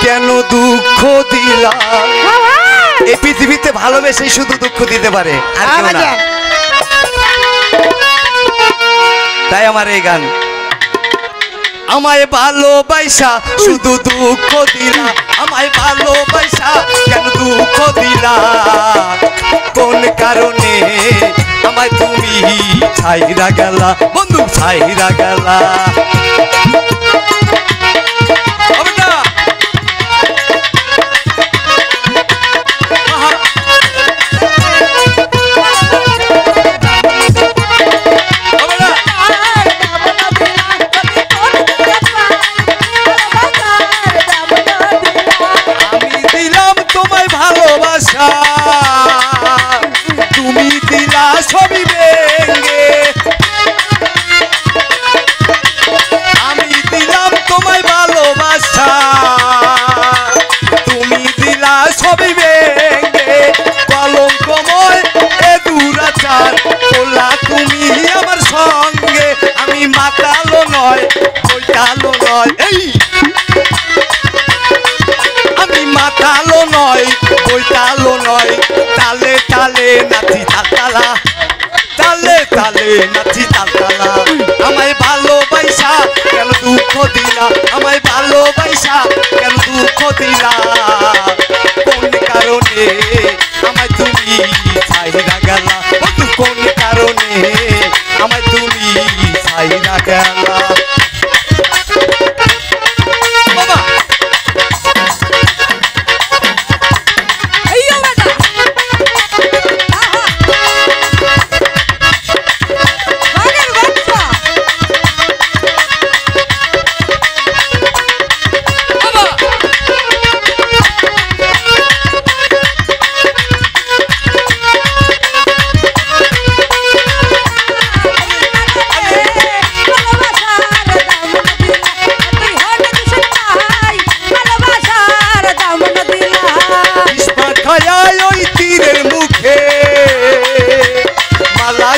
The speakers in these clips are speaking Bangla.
কেন দুঃখ দিলা এই পৃথিবীতে ভালোবেসে শুধু দুঃখ দিতে পারে আর কেউ না তাই আমার এই গান আমায় ভালোবাসা শুধু দুঃখ দিলা আমায় ভালোবাসা কেন দুঃখ দিলা কোন কারণে আমায় তুমি ছাইরা গেলা বন্ধু ছাইরা গেলা তুমি দিলা ছবি ভেঙে আমি দিলাম তোমায় ভালোবাসা তুমি দিলা ছবি ভেঙে কলঙ্কময় এ দুরাচার বললা তুমি আমার সঙ্গে আমি মাতালো নয় বইটালো নয় এই আমি মাতালো নয় বইটালো নয় তালে তালে নাচি তালতালা তালে তালে নাচি তালতালা আমায় ভালোবাসা কেন দুঃখ দিলা আমায় ভালোবাসা কেন দুঃখ দিলা কোন কারণে আমায় তুমি ছাইরা গেলা বন্ধু কোন কারণে আমায় তুমি ছাইরা গেলা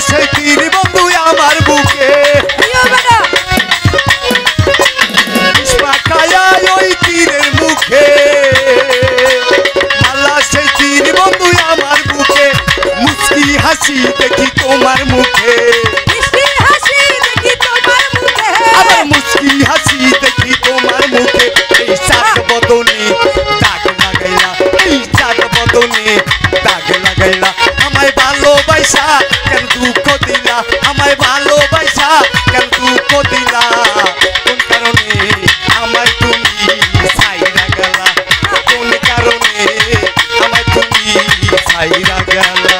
সেই তীর বন্ধু আমার বুকে ওই তীরের মুখে মালা সেই তীর বন্ধু আমার বুকে মুস্কি হাসি দেখি তোমার মুখে আবার মুস্কি হাসি দেখি তোমার মুখে এই চাক বদনে দাগ লাগাইলা এই চাক বদনে দাগ লাগাইলা আমায় ভালোবাসা কেন দুঃখ দিলা আমায় ভালোবাসা কেন দুঃখ দিলা কোন কারণে আমায় তুমি ছাইরা গেলা কোন কারণে আমায় তুমি ছাইরা গেলা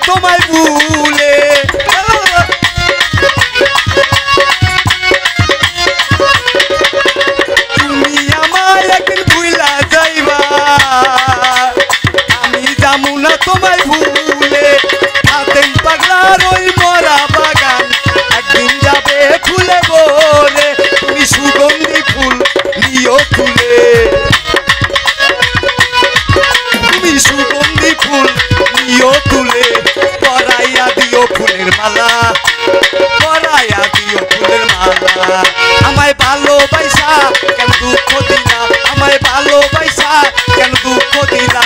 তোমায় ভুলে তুমি আমায় একদিন ভুলা যাইবা আমি যামু না তোমায় ভুলে হাতেম পাগলার ওই মরা বাগান একদিন যাবে ফুলে বলে তুমি সুগন্ধি ফুল নিও ফুলে তুমি সুগন্ধি ফুল নিও তুলে পরাইয়া দিও ফুলের মালা পরাইয়া দিও ফুলের মালা আমায় ভালোবাসা কেন দুঃখ দিলা আমায় ভালোবাসা কেন দুঃখ দিলা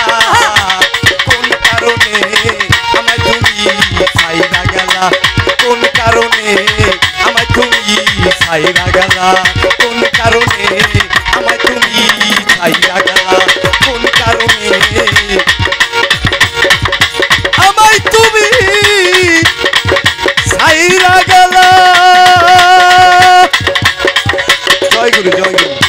কোন কারণে আমায় তুমি ছাইরা গেলা কোন কারণে আমায় তুমি ছাইরা গেলা কোন কারণে আমায় তুমি ছাইরা গেলা কোন কারণে আমায় তুমি ছাইরা গেলা। জয় গুরু জয় গুরু